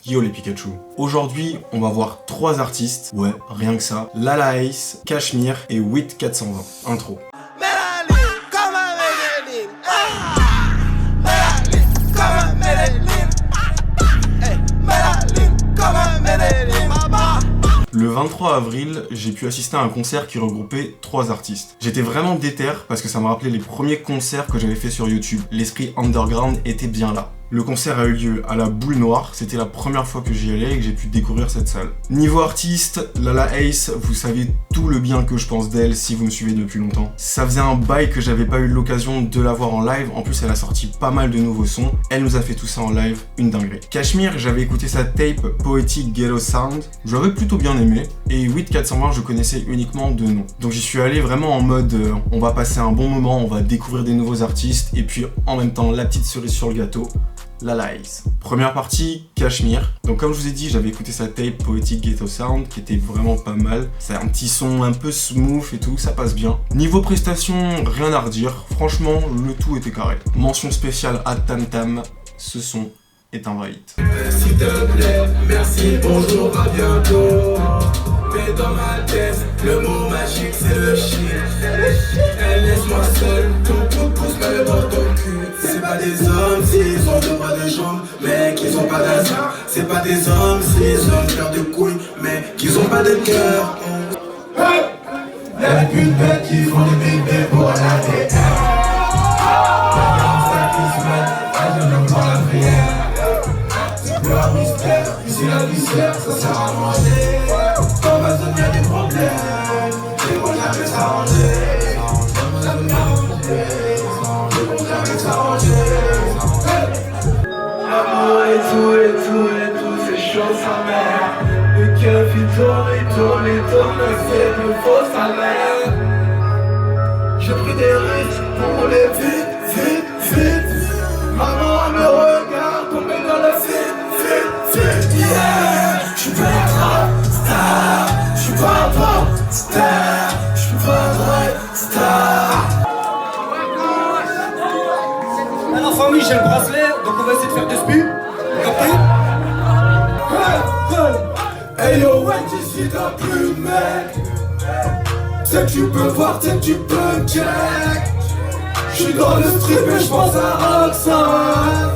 Yo les Pikachu. Aujourd'hui, on va voir 3 artistes, ouais, rien que ça. Lala Ace, Cachemire et Wit 420. Intro. Le 23 avril, j'ai pu assister à un concert qui regroupait 3 artistes. J'étais vraiment déter parce que ça me rappelait les premiers concerts que j'avais fait sur YouTube. L'esprit underground était bien là. Le concert a eu lieu à la Boule Noire, c'était la première fois que j'y allais et que j'ai pu découvrir cette salle. Niveau artiste, Lala Ace, vous savez tout le bien que je pense d'elle si vous me suivez depuis longtemps. Ça faisait un bail que j'avais pas eu l'occasion de la voir en live, en plus elle a sorti pas mal de nouveaux sons, elle nous a fait tout ça en live, une dinguerie. Cachemire, j'avais écouté sa tape Poetic Ghetto Sound, je l'avais plutôt bien aimé, et Wit 420 je connaissais uniquement de nom. Donc j'y suis allé vraiment en mode on va passer un bon moment, on va découvrir des nouveaux artistes, et puis en même temps la petite cerise sur le gâteau, Lala Ace. Première partie, Cachemire. Donc comme je vous ai dit, j'avais écouté sa tape Poetic Ghetto Sound qui était vraiment pas mal. C'est un petit son un peu smooth et tout, ça passe bien. Niveau prestation, rien à redire. Franchement, le tout était carré. Mention spéciale à Tam Tam, ce son est un vrai hit. S'il te plaît, merci, bonjour, à bientôt. Mais dans ma tête, le mot magique c'est le shit. Elle laisse-moi seul, ton coup de pouce me dans ton cul. C'est pas des hommes s'ils ont deux bras de jambes, mais qu'ils ont pas d'asthme. C'est pas des hommes s'ils ont une paire de couilles, mais qu'ils ont pas de cœur. Les putes bêtes qui font des bébés pour la ADN. La prière, c'est plus un mystère. Ici la viscère, ça sert à manger. Quand va devenir des problèmes, ils vont jamais s'arranger. Ils vont jamais s'arranger. L'amour et tout, c'est chaud sa mère. Le keuf il tourne, c'est de faux salaires. J'ai pris des risques pour rouler vite. Maman me regarde tomber dans le vide, yeah. J'suis pas un star, j'suis pas un star, j'suis pas un vrai star. Alors famille, j'ai le bracelet, donc on va essayer de faire des spues. Hey yo, ouais, d'ici t'as plus de mec. C'est que tu peux voir, c'est que tu peux check. J'suis dans le strip et j'pense à Roxanne.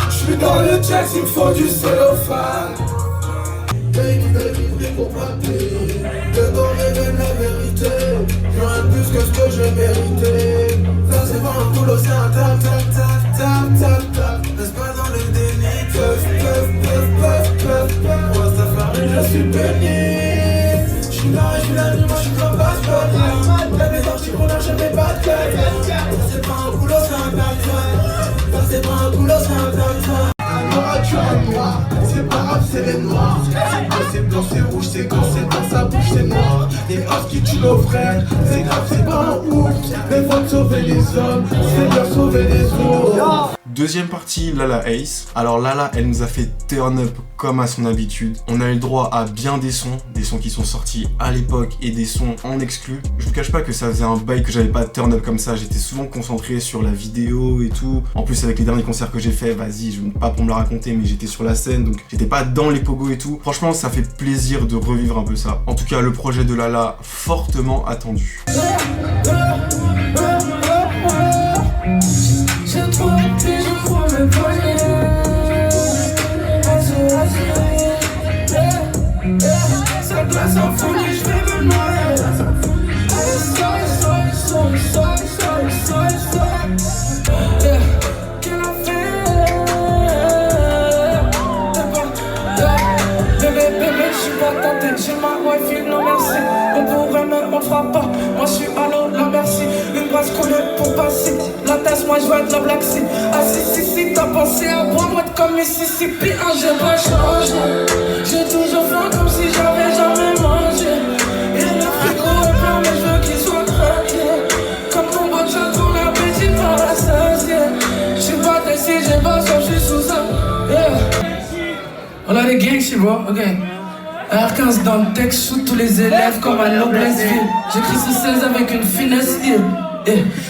J'suis dans le check, il me faut du cellophane. Baby, pour pas payer. De ton révèle la vérité. J'ai rien de plus que ce que je méritais. Ça c'est pas un boulot, c'est un tap. Reste pas dans le déni. Moi ça fait je suis béni. J'suis là, moi j'suis comme Bass-Bunny. T'avais sorti qu'on a jamais pas de gueule. C'est pas un boulot, c'est un tap. C'est pas un boulot, c'est un tap. Noir, tu as noir, c'est pas grave, c'est les noirs. C'est blanc, c'est rouge, c'est quand c'est dans sa bouche, c'est noir. Les os qui tuent nos frères, c'est grave, c'est pas un ouf. Mais faut sauver les hommes, c'est bien sauver les autres. Deuxième partie, Lala Ace. Alors Lala, elle nous a fait turn up comme à son habitude. On a eu le droit à bien des sons qui sont sortis à l'époque et des sons en exclu. Je vous cache pas que ça faisait un bail que j'avais pas turn up comme ça. J'étais souvent concentré sur la vidéo et tout. En plus avec les derniers concerts que j'ai fait, vas-y, je pas pour me la raconter, mais j'étais sur la scène, donc j'étais pas dans les pogos et tout. Franchement, ça fait plaisir de revivre un peu ça. En tout cas, le projet de Lala, fortement attendu. Ça glace en folie, je vais me noyer. Quelle affaire. Bébé, je suis pas tenté. J'ai ma wifi, non merci. On pourrait mais on fera pas. Moi je suis à l'eau, la merci. Une brasse coulée pour passer. La tasse, moi je vais être la Black Sea. Ah si, t'as pensé à moi de comme Mississippi. J'ai pas changé. J'ai toujours faim comme si j'avais jamais mangé. Et le frigo est plein, mais je veux qu'il soit craqué. Comme ton bon chat, ton appétit par la sasier. J'suis pas décis, j'ai pas soif, j'suis sous ça. Yeah. On a des gangs, tu vois, ok. R15 dans le texte, shoot tous les élèves comme à Noblesville. J'écris sous 16 avec une finesse ill.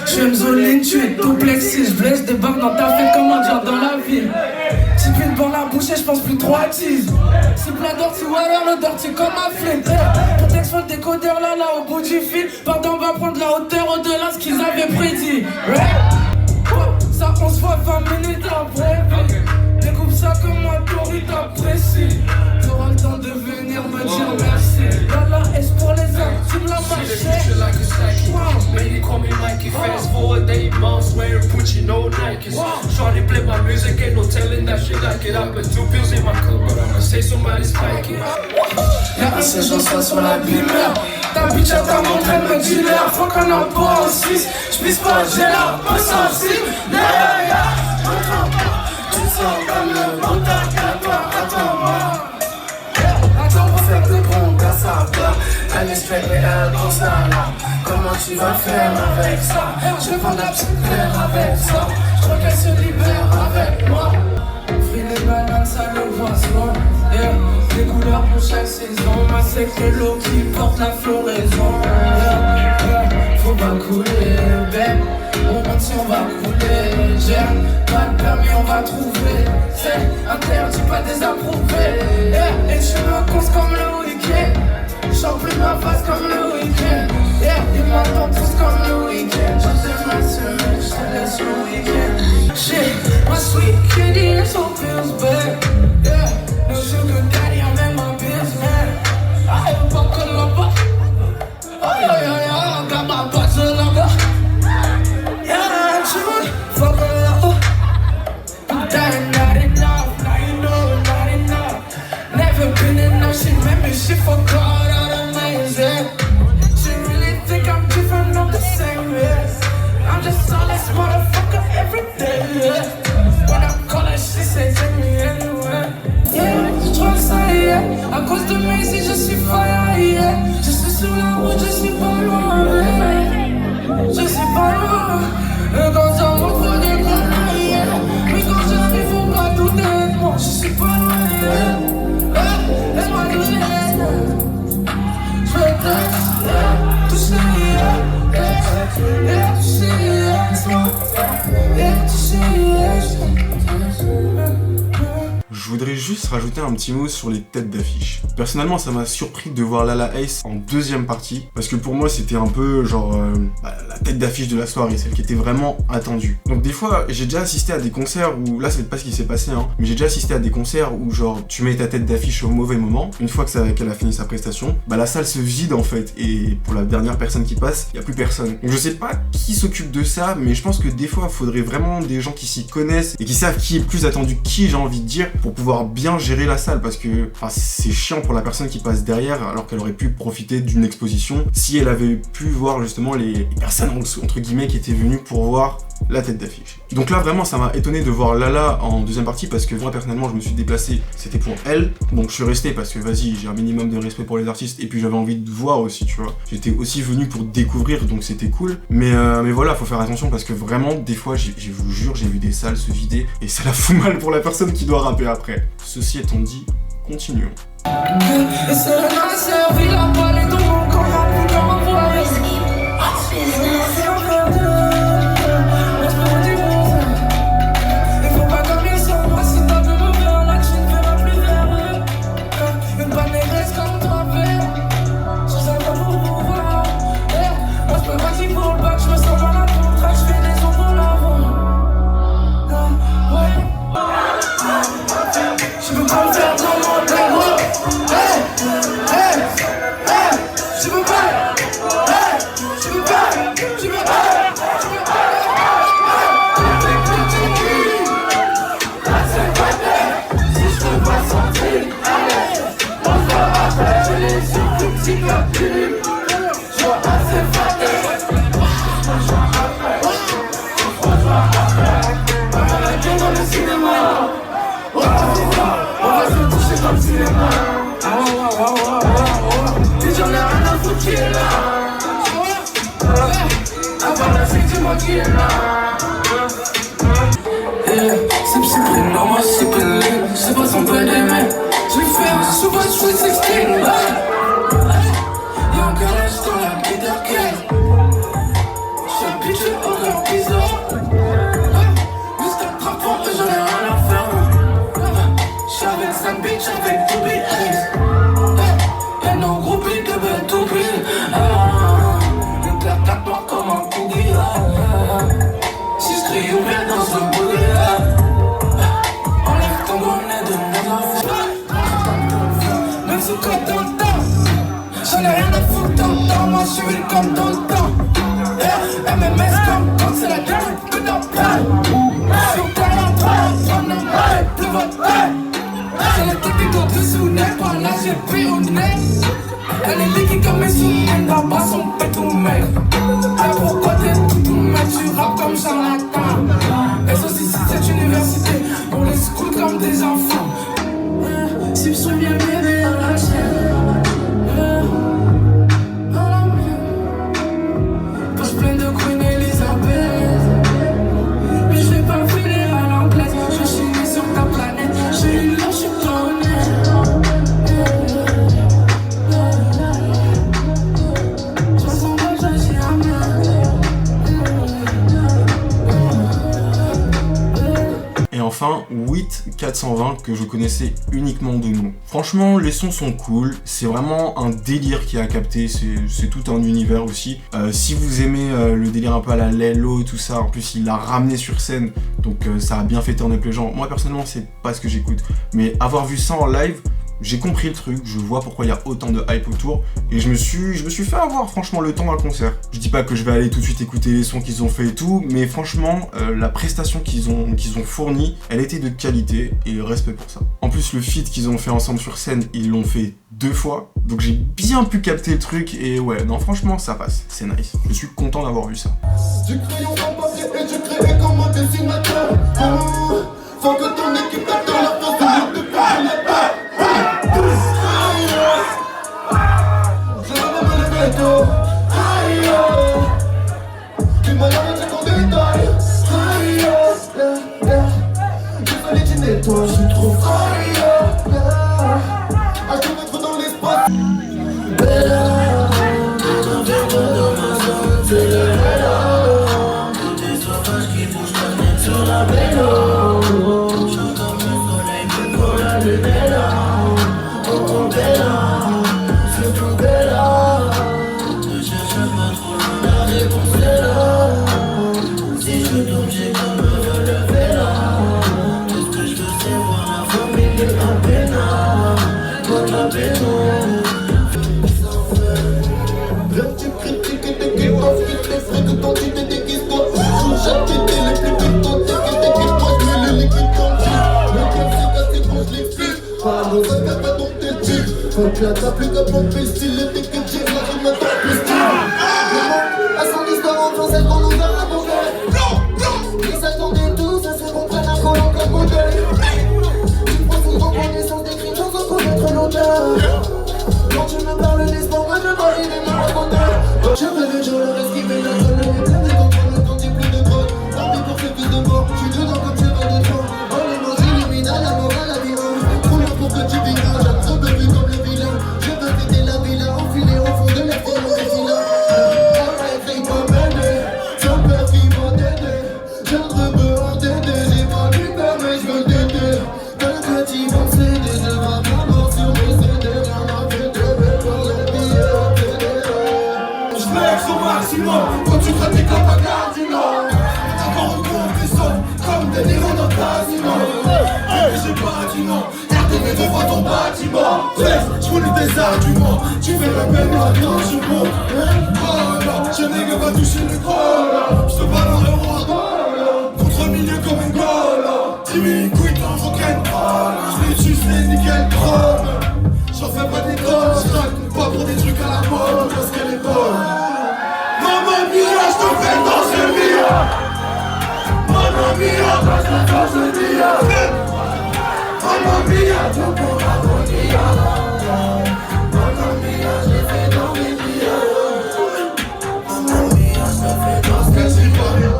Je suis Mzoline, tu es tout plexi. Je blesse des barres dans ta fête comme un diable dans la ville. Type une dans la bouche. coucher, je pense plus trop à tease. C'est plein d'orties ou alors le dirty comme ma flemme. Ton texte faut le décodeur là au bout du fil. Pardon, on va prendre la hauteur au-delà de ce qu'ils avaient prédit. Ça on se voit 20 minutes après. Découpe ça comme moi, Tori t'apprécie. T'auras le temps de venir me dire merci. Lala, est-ce pour les arts, tu me l'as marché. Lady call me Mikey, fast forward 8 months, wearing Gucci, no Nikes. Shorty play my music, ain't no telling that she like it. I put 2 pills in my cup, but I'ma say somebody's like it. Y'a un séjour soit sur la bimère. Ta bitch elle t'a montré me dealer. Faut qu'on en boit en Suisse. J'pisse pas, j'ai la peau sensible. Tu te sens comme le bon attends-moi. Attends, pour faire de bon gars, ça peur. Elle est straight mais elle pense là. Comment tu vas faire avec ça? Je vais prendre la petite paire avec ça. Je crois qu'elle se libère avec moi. Fruits les bananes, ça le voit soin. Yeah. Des couleurs pour chaque saison. Moi c'est que l'eau qui porte la floraison. Yeah. Yeah. Faut pas couler, babe. On monte si on va couler. J'aime pas de permis, on va trouver. C'est interdit, pas désapprouvé. Yeah. Et je me conce comme le week-end. J'en plus ma face comme le week-end. Yeah. Ils m'entendent tous comme le week-end. Je te ma semaine, je te laisse le week-end. Shit, my sweet kitty, so feels bad. Yeah. No sugar daddy, I'm in my business. I ain't fucking lover. Oh yeah, yeah, yeah, I got my bottle lover. Yeah, true, fucking lover. But that ain't not enough, now you know, not enough. Never been enough, she made me shit for God, all amazing. She really think I'm different, I'm the same, yeah. I'm just all this motherfucker every day, yeah. When I call her, she say take me anywhere. Yeah, je trouve ça, yeah. À cause de Maisy, je suis fire, yeah. Je suis sur la route, je suis pas loin, yeah. Je suis pas loin. Et quand ça monte, faut des conneries, yeah. Mais quand j'arrive, faut pas douter de moi. Je suis pas loin, yeah. Laisse-moi toucher, yeah. Je veux toucher, yeah. Yeah, toucher, yeah. Yeah, toucher, yeah. Je voudrais juste rajouter un petit mot sur les têtes d'affiche. Personnellement, ça m'a surpris de voir Lala Ace en deuxième partie, parce que pour moi, c'était un peu genre la tête d'affiche de la soirée, celle qui était vraiment attendue. Donc des fois, j'ai déjà assisté à des concerts où, là, c'est pas ce qui s'est passé, hein, mais j'ai déjà assisté à des concerts où genre tu mets ta tête d'affiche au mauvais moment. Une fois que qu'elle a fini sa prestation, bah la salle se vide en fait, et pour la dernière personne qui passe, y a plus personne. Donc je sais pas qui s'occupe de ça, mais je pense que des fois, il faudrait vraiment des gens qui s'y connaissent et qui savent qui est le plus attendu, qui, j'ai envie de dire, pour pouvoir bien gérer la salle, parce que c'est chiant pour la personne qui passe derrière, alors qu'elle aurait pu profiter d'une exposition si elle avait pu voir justement les personnes entre guillemets qui étaient venues pour voir la tête d'affiche. Donc là vraiment ça m'a étonné de voir Lala en deuxième partie, parce que moi personnellement je me suis déplacé, c'était pour elle, donc je suis resté parce que vas-y, j'ai un minimum de respect pour les artistes et puis j'avais envie de voir aussi, tu vois. J'étais aussi venu pour découvrir, donc c'était cool, mais voilà, faut faire attention parce que vraiment des fois, je vous jure, j'ai vu des salles se vider et ça la fout mal pour la personne qui doit rapper après. Ceci étant dit, continuons. Et c'est la servi la balle et donc encore un peu comme un voile. Il faut pas dormir sans moi, si t'as de me faire là, tu ne verras plus vers eux. Une bonne négresse comme toi, je sais pas pour voir. Moi je peux pas dire pour le bac, je me sens dans la contrat, je fais des sons pour l'avant. Je veux pas me faire dans mon terreau. Je veux pas. Je veux pas. Je veux pas. Si je peux pas sentir, on se voit après. J'ai les yeux plus petits que plus. Je vois assez fatigué. On se voit après. On va être dans le cinéma. On va se toucher comme cinéma. Puis j'en ai rien à foutre qui est là. Avant la fille, dis-moi qui est là. C'est psy non moi c'est pelé. Je sais pas si on peut l'aimer. Je l'ai fait, souvent je fais 16. Y'a un garage dans la vie d'arcade. J'suis habitué au grand bizarre. Jusqu'à 30 ans et j'en ai rien à faire. to be ace. Et nos groupies devaient t'oublier. Une claque tape-toi comme un cookie. Si je crie ou bien dans un boogie. Enlève ton bonnet de mes affaires. Même si quand t'entends, j'en ai rien à foutre t'entends. Moi je suis comme dans le temps. MMS comme quand c'est la guerre que t'en parles. Sur terre en train de mal, plus votre tête. C'est le typique au dessous n'est pas là, j'ai pris au nez. Elle est liquide comme mes sous, elle n'a pas son pétou mec. Ah pourquoi t'es tout mec, tu rappes comme charlatan. Et ceci c'est université, on les school comme des enfants. Si je suis bien bébé à la chaîne. Poche pleine de Queen Elizabeth. Mais je vais pas finir à l'anglaise. Je suis né sur ta planète. J'ai une lâche, je suis pas honnête. Je sens pas que j'agis à Et enfin, 8-420 que je connaissais uniquement de nom. Franchement, les sons sont cool, c'est vraiment un délire qui a capté, c'est tout un univers aussi. Si vous aimez le délire un peu à la Lelo, tout ça, en plus il l'a ramené sur scène, donc ça a bien fait tourner les gens. Moi personnellement, c'est pas ce que j'écoute, mais avoir vu ça en live, j'ai compris le truc, je vois pourquoi il y a autant de hype autour, et je me suis fait avoir franchement le temps d'un concert. Je dis pas que je vais aller tout de suite écouter les sons qu'ils ont fait et tout, mais franchement, la prestation qu'ils ont fournie, elle était de qualité, et respect pour ça. En plus, le feat qu'ils ont fait ensemble sur scène, ils l'ont fait 2 fois, donc j'ai bien pu capter le truc, et ouais, non franchement, ça passe, c'est nice. Je suis content d'avoir vu ça. Du crayon en papier et du créé comme un dessinateur. Faut que ton équipe attend la fin de pas. Je vais me lever tôt. Tu m'as lavé ton détail. Désolé tu nettoies, je suis trop à tout mettre dans l'espace. C'est le vélo. Des sauvages qui bougent la tête sur la vélo. J'entends le soleil me colle à l'unella. Oh bella, c'est tout bella. Ne cherche pas trop loin, la réponse est là. Si je tombe, j'ai comme me relever là. Tout ce que je veux c'est voir la famille et la pena. Voir la béton. Viens tu critiques et t'es qui t'offres, qui te ferait que ton type est déguise-toi. Sous chaque tête, les plus piquants, t'es qui moi je mets le liquide dans le jeep. Le cœur c'est cassé quand je l'explique. Pardon, ça perd pas donc t'es cheap. Faut que là t'as plus qu'à pomper le style, et t'es que j'ai la rime à ton plus style. À son histoire en France, elle qu'on nous a raconté. Ils attendaient tous à ce qu'on prenne un collant comme modèle. Tu prends souvent connaissance des crimes sans en connaître l'auteur. Quand tu me parles d'espoir, moi je m'arrive et me raconter. Je rêve, je leur esquive la gueule. Les pleins de contrôle quand j'ai plus de drogue. Tant pis pour ceux qui de mort, je suis dedans comme cheval de Troie. Oh les mots j'illumine à la mort, à la vie. Trop long pour que tu viras, j'ai trop de vues comme les vilains. Je veux fêter la villa, enfiler au fond de la foule au résident. Arrête, moi m'aider, sans peur qui m'a t'aider. J'ai un rebeu en t'aider, j'ai pas du peur mais je veux t'aider. T'inquiète, ils vont s'aider, je vais pas mort sur mes aider. Au maximum, quand tu traites comme un cardinal. Encore une compétition, comme des négros dans le casino. J'ai pas dit non, RDV devant ton bâtiment. Je connais des arguments, tu fais le même maintenant, je monte. Oh là, je n'ai pas touché le col. Je te balance le roi, contre le milieu comme une goal. Timmy, quick, rock'n'roll. Je les tue, c'est nickel, chrome. J'en fais pas des tonnes, je rappe pas pour des trucs à la mode, parce qu'elle est bonne. Mamma mia, je te fais danser mia. Mamma mia, parce que quand je dis Mamma mia, tout pour la bonilla. Mamma mia, je l'ai fait dans mes billets. Mamma mia, je te fais danser, c'est pas rien.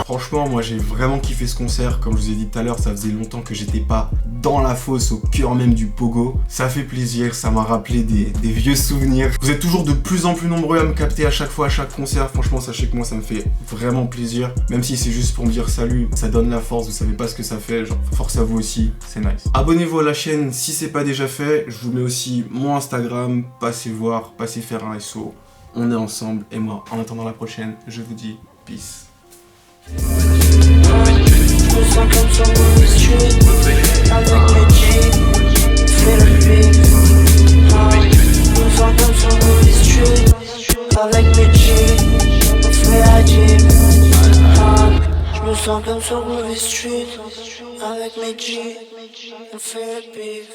Franchement, Franchement, moi j'ai vraiment kiffé ce concert. Comme je vous ai dit tout à l'heure, ça faisait longtemps que j'étais pas dans la fosse, au cœur même du pogo. Ça fait plaisir, ça m'a rappelé des vieux souvenirs. Vous êtes toujours de plus en plus nombreux à me capter à chaque fois, à chaque concert. Franchement, sachez que moi ça me fait vraiment plaisir. Même si c'est juste pour me dire salut, ça donne la force, vous savez pas ce que ça fait. Genre, force à vous aussi, c'est nice. Abonnez-vous à la chaîne si c'est pas déjà fait. Je vous mets aussi mon Instagram, passez voir, passez faire un SO. On est ensemble et moi, en attendant la prochaine, je vous dis peace. Je me sens comme sur Movie Street, avec mes jeans, fais le beat. Je me sens comme sur Movie Street, avec mes jeans, fais la gym. Je me sens comme sur Movie Street, avec mes jeans, fais le beat.